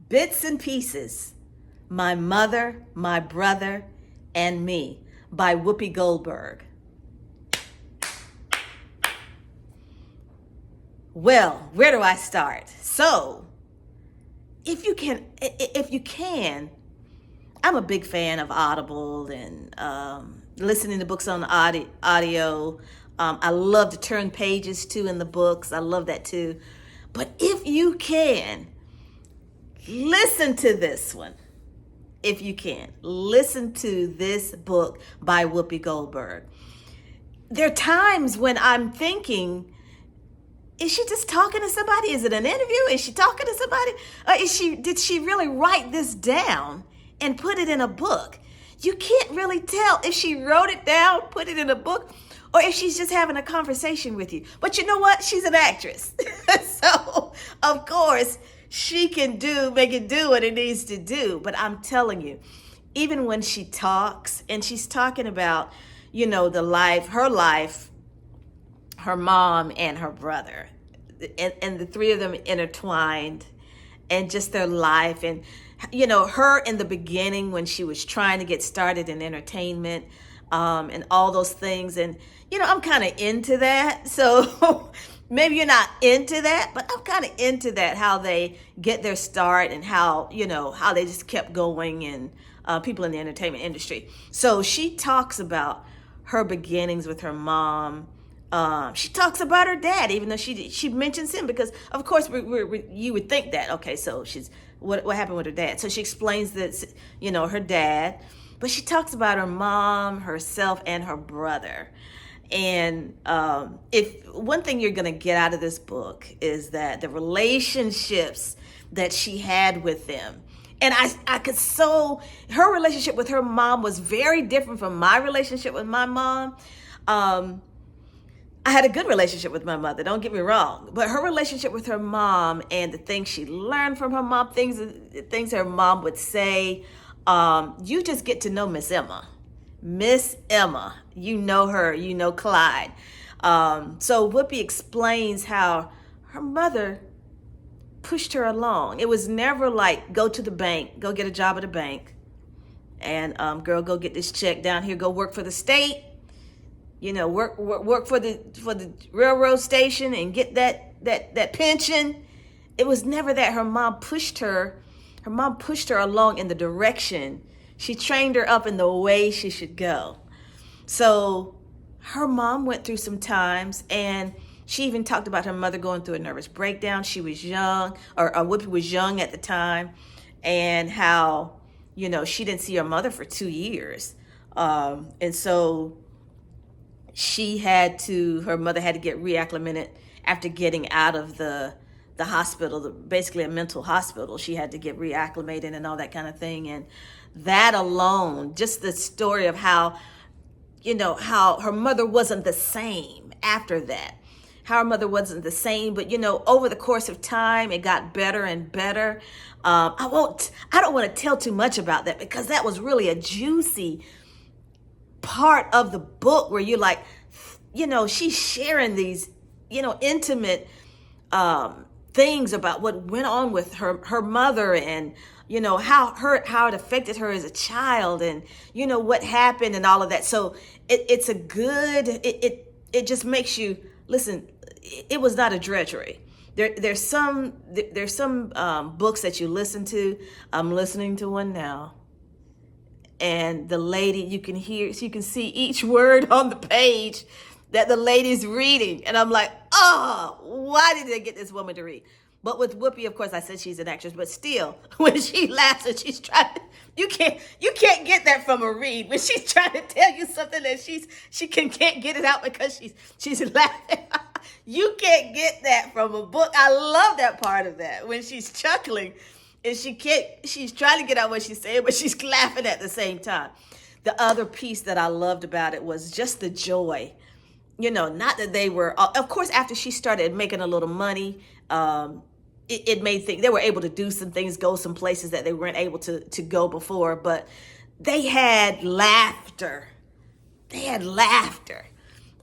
Bits and Pieces, My Mother, My Brother, and Me by Whoopi Goldberg. Well, where do I start? So, if you can, I'm a big fan of Audible and listening to books on audio. I love to turn pages too in the books. I love that too. But if you can, listen to this one. If you can, listen to this book by Whoopi Goldberg. There are times when I'm thinking, is she just talking to somebody? Is it an interview? Is she talking to somebody? Or did she really write this down and put it in a book? You can't really tell if she wrote it down, put it in a book, or if she's just having a conversation with you. But you know what? She's an actress. So, of course, she can make it do what it needs to do. But I'm telling you, even when she talks, and she's talking about, her life, her mom and her brother, and the three of them intertwined, and just their life, and her in the beginning when she was trying to get started in entertainment, and all those things. And I'm kind of into that. So maybe you're not into that, but I'm kind of into that, how they get their start and how they just kept going, and people in the entertainment industry. So she talks about her beginnings with her mom. She talks about her dad, even though she mentions him, because of course you would think that, okay, so she's what happened with her dad. So she explains that her dad, but she talks about her mom, herself, and her brother. And if one thing you're going to get out of this book is that the relationships that she had with them. And her relationship with her mom was very different from my relationship with my mom. I had a good relationship with my mother, don't get me wrong, but her relationship with her mom and the things she learned from her mom, things her mom would say, you just get to know Miss Emma. Miss Emma, you know her, you know Clyde. So Whoopi explains how her mother pushed her along. It was never like, go to the bank, go get a job at a bank, and girl, go get this check down here, go work for the state. Work for the railroad station and get that pension. It was never that. Her mom pushed her along in the direction. She trained her up in the way she should go. So her mom went through some times, and she even talked about her mother going through a nervous breakdown. She was young, or Whoopi was young at the time, and how, she didn't see her mother for 2 years. And so her mother had to get reacclimated after getting out of the hospital, basically a mental hospital. She had to get reacclimated and all that kind of thing. And that alone, just the story of how her mother wasn't the same after that. How her mother wasn't the same, but over the course of time, it got better and better. I don't want to tell too much about that, because that was really a juicy part of the book where you're like, she's sharing these, intimate things about what went on with her mother, and how it affected her as a child, and what happened and all of that. So it's a good, it just makes you listen. It was not a drudgery. There's some books that you listen to. I'm listening to one now. And the lady, you can see each word on the page that the lady's reading. And I'm like, oh, why did they get this woman to read? But with Whoopi, of course, I said she's an actress, but still, when she laughs and she's trying to, you can't get that from a read. When she's trying to tell you something that she can't get it out because she's laughing. You can't get that from a book. I love that part of that, when she's chuckling. And she's trying to get out what she's saying, but she's laughing at the same time. The other piece that I loved about it was just the joy. Not that they were, of course, after she started making a little money, it made things, they were able to do some things, go some places that they weren't able to go before, but they had laughter.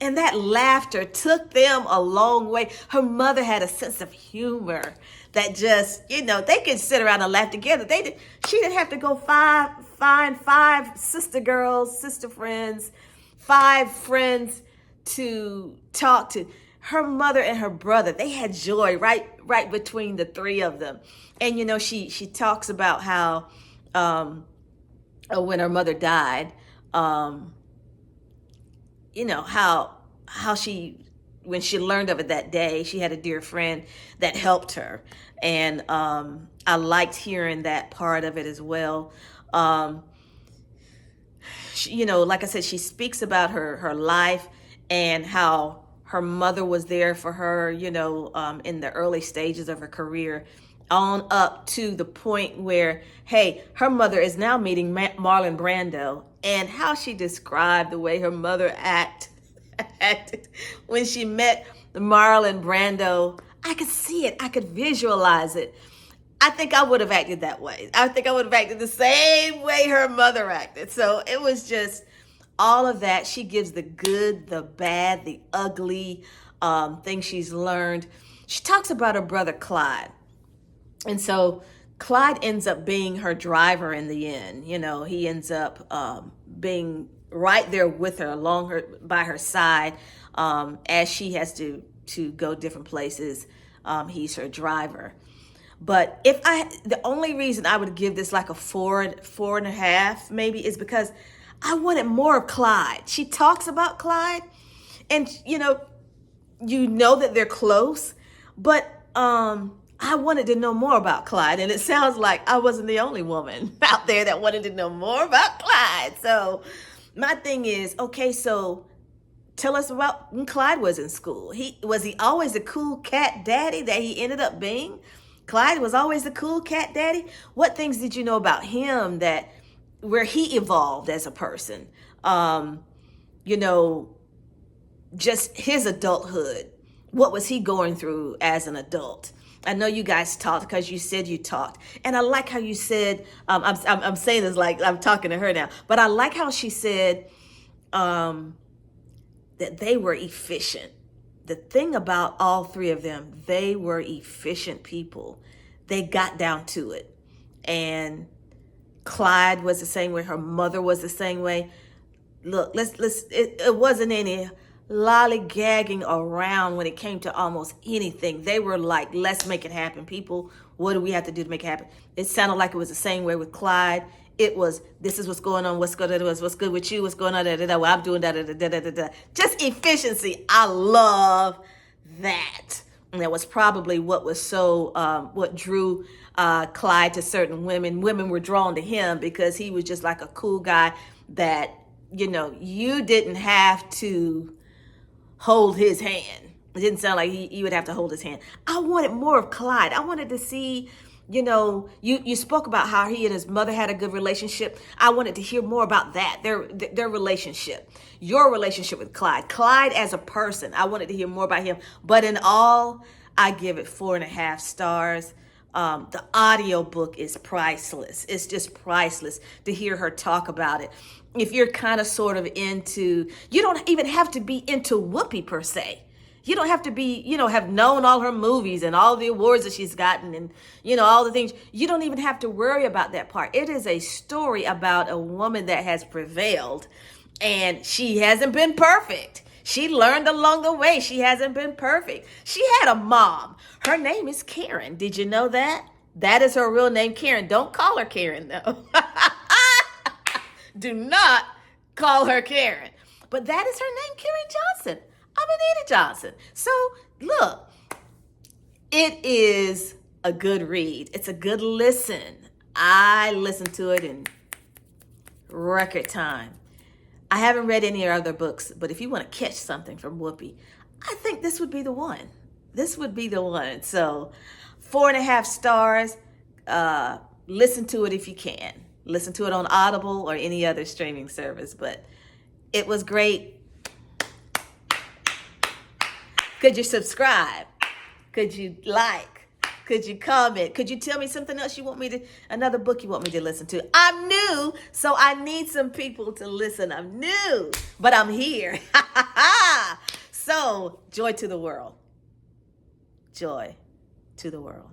And that laughter took them a long way. Her mother had a sense of humor. that just, they could sit around and laugh together. She didn't have to go find five sister girls, sister friends, five friends to talk to. Her mother and her brother, they had joy right between the three of them. And she talks about how when her mother died, how she, when she learned of it that day, she had a dear friend that helped her. And I liked hearing that part of it as well. Like I said, she speaks about her life and how her mother was there for her, in the early stages of her career, on up to the point where, hey, her mother is now meeting Marlon Brando, and how she described the way her mother acted when she met Marlon Brando. I could see it. I could visualize it. I think I would have acted that way. I think I would have acted the same way her mother acted. So it was just all of that. She gives the good, the bad, the ugly things she's learned. She talks about her brother Clyde. And so Clyde ends up being her driver in the end. He ends up being right there with her, by her side, as she has to go different places. He's her driver. But the only reason I would give this like a 4.5 maybe is because I wanted more of Clyde. She talks about Clyde, and that they're close, but I wanted to know more about Clyde, and it sounds like I wasn't the only woman out there that wanted to know more about Clyde. So my thing is, okay, so tell us about when Clyde was in school. Was he always the cool cat daddy that he ended up being? Clyde was always the cool cat daddy. What things did you know about him where he evolved as a person? Just his adulthood. What was he going through as an adult? I know you guys talked because you said you talked. And I like how you said, I'm saying this like I'm talking to her now, but I like how she said that they were efficient. The thing about all three of them, they were efficient people. They got down to it. And Clyde was the same way. Her mother was the same way. Look, it wasn't any lollygagging around when it came to almost anything. They were like, let's make it happen. People, what do we have to do to make it happen? It sounded like it was the same way with Clyde. It was, this is what's going on, what's good with you, what's going on, what I'm doing, just efficiency. I love that. And that was probably what was what drew Clyde to certain women. Women were drawn to him because he was just like a cool guy that, you didn't have to hold his hand. It didn't sound like you would have to hold his hand. I wanted more of Clyde. I wanted to see, you spoke about how he and his mother had a good relationship. I wanted to hear more about that, their relationship, your relationship with Clyde as a person. I wanted to hear more about him. But in all, I give it 4.5 stars. The audio book is priceless. It's just priceless to hear her talk about it. If you're kind of sort of into, you don't even have to be into Whoopi per se. You don't have to be, have known all her movies and all the awards that she's gotten and, all the things. You don't even have to worry about that part. It is a story about a woman that has prevailed, and she hasn't been perfect. She learned along the way. She hasn't been perfect. She had a mom. Her name is Karen. Did you know that? That is her real name, Karen. Don't call her Karen, though. Do not call her Karen. But that is her name, Karen Johnson. I'm Anita Johnson. So, look, it is a good read. It's a good listen. I listened to it in record time. I haven't read any other books, but if you want to catch something from Whoopi, I think this would be the one. This would be the one. So 4.5 stars. Listen to it if you can. Listen to it on Audible or any other streaming service. But it was great. Could you subscribe? Could you like? Could you comment? Could you tell me something else another book you want me to listen to? I'm new, so I need some people to listen. I'm new, but I'm here. So, joy to the world. Joy to the world.